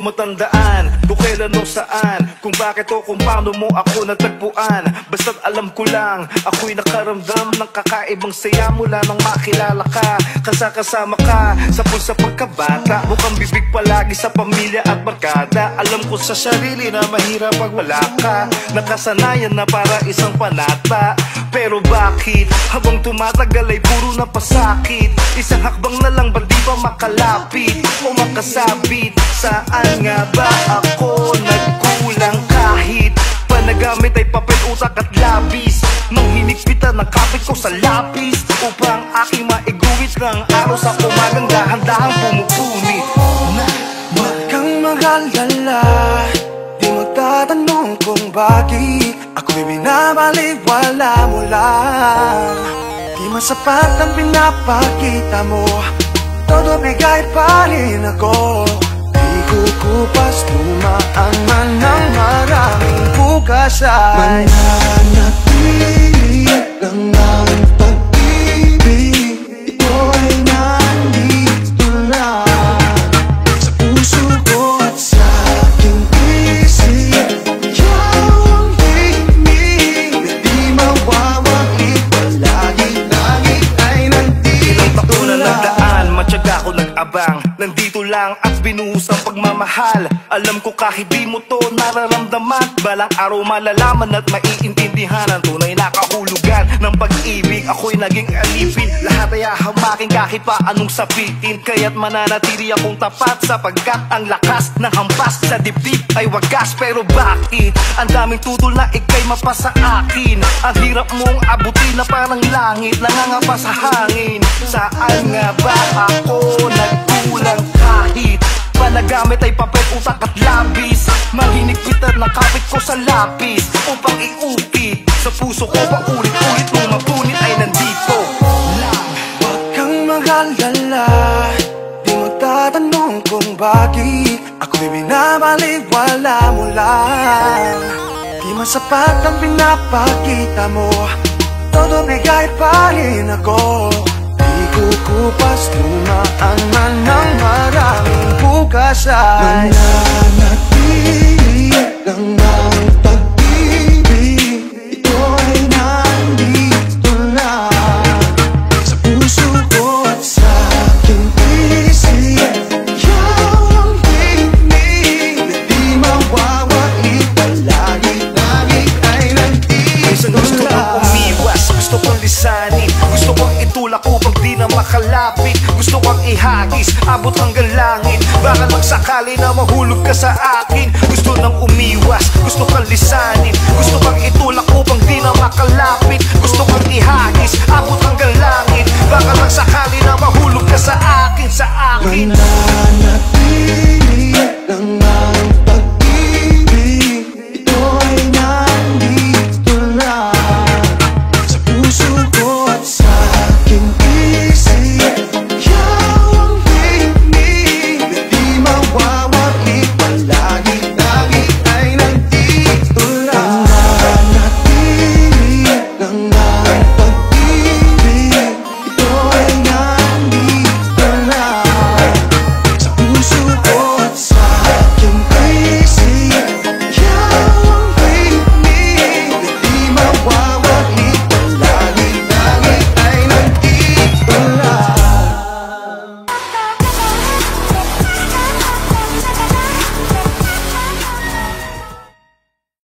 matandaan kung kailan o saan, kung bakit o kung paano mo ako natagpuan. Basta't alam ko lang, ako'y nakaramdam ng kakaibang saya mula nang makilala ka. Kasama ka sa pulsa pagkabata, mukhang bibig palagi sa pamilya at barkada. Alam ko sa sarili na mahirap pag wala ka, nakasanayan na para isang panata. Pero bakit habang tumatagal ay puro na pasakit? Isang hakbang na lang ba di ba makalapit o makasabit? Saan nga ba ako nagkulang kahit panagamit ay papel, utak at labis? Nang hinigpitan ng kapit ko sa lapis upang aking maiguwit ng araw sa umagang dahan-dahang pumupunit. Huwag kang mag-alala, di magtatanong kung bakit ako'y binabaliwala mo lang. Di masapat ang pinapakita mo, todo bigay pa rin ako. Di kukupas, lumaan man ng maraming bukas ay mananatili lang ang pag-ibig. Ito ay nandito lang sa puso ko at sa aking isip. Ikaw ang himig na di mawawagi, palagi-lagi ay nandito lang. Ilang taon na nagdaan, matyaga ko nag-abang, nandito lang at binuhos ang pagmamahal. Alam ko kahit di mo to nararamdaman, balang araw malalaman at maiintindihan ang tunay na kahulugan ng pag-ibig. Ako'y naging alipin, lahat ay hahamakin kahit pa anong sabitin. Kaya't mananatili akong tapat sapagkat ang lakas ng hampas sa dibdib ay wagas. Pero bakit ang daming tutol na ikay mapasa akin? Ang hirap mong abutin na parang langit, nangangapa sa hangin. Saan nga ba ako nagkulang kahit panagamit ay papel, utak at labis? Mahinigpitan ng kapit ko sa lapis upang iukit sa puso ko paulit-ulit nung mapunit ay nandito lang. Huwag kang mag-alala, di magtatanong kung bakit ako'y binabaliwala mo lang. Di masapat ang pinapakita mo, todo bigay pa rin ako. Di kukupas, lumaan man ng maraming bukas ay mananatili lang ang pag-ibig. Ito ay nandito lang sa puso ko at sa aking isip. Ikaw ang himig na di mawawagi, palagi-lagi ay nandito minsan gusto kong umiwas, gusto kong lisanin, gusto kong itulak upang di na makalapit. Gusto kong ihagis, abot hanggang langit, baka lang sakali na mahulog ka sa akin. Gusto nang umiwas, gusto kong lisanin, gusto kong itulak upang di na makalapit. Gusto kong ihagis, abot hanggang langit, baka lang sakali na mahulog ka sa akin, sa akin.